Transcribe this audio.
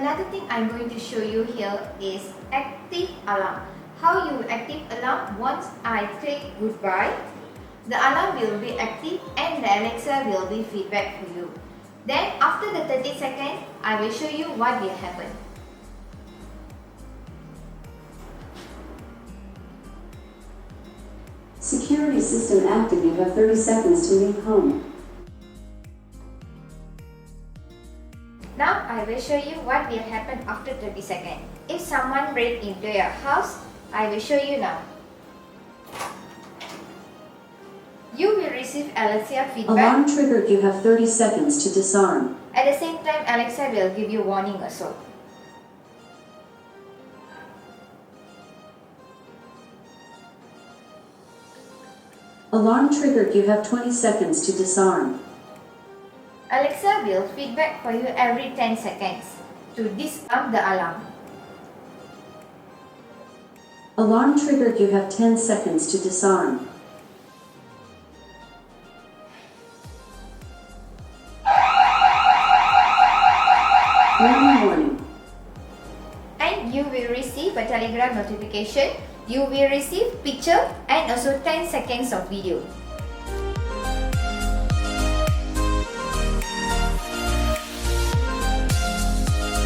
Another thing I'm going to show you here is active alarm. How you active alarm? Once I click goodbye, the alarm will be active and the Alexa will be feedback for you. Then after the 30 seconds, I will show you what will happen. Security system active. You have 30 seconds to leave home. Now I will show you what will happen after 30 seconds. If someone breaks into your house, I will show you now. You will receive Alexa feedback. Alarm triggered. You have 30 seconds to disarm. At the same time, Alexa will give you warning also. Alarm triggered. You have 20 seconds to disarm. Alexa will feedback for you every 10 seconds to disarm the alarm. Alarm triggered. You have 10 seconds to disarm. Warning. And you will receive a telegram notification. You will receive picture and also 10 seconds of video.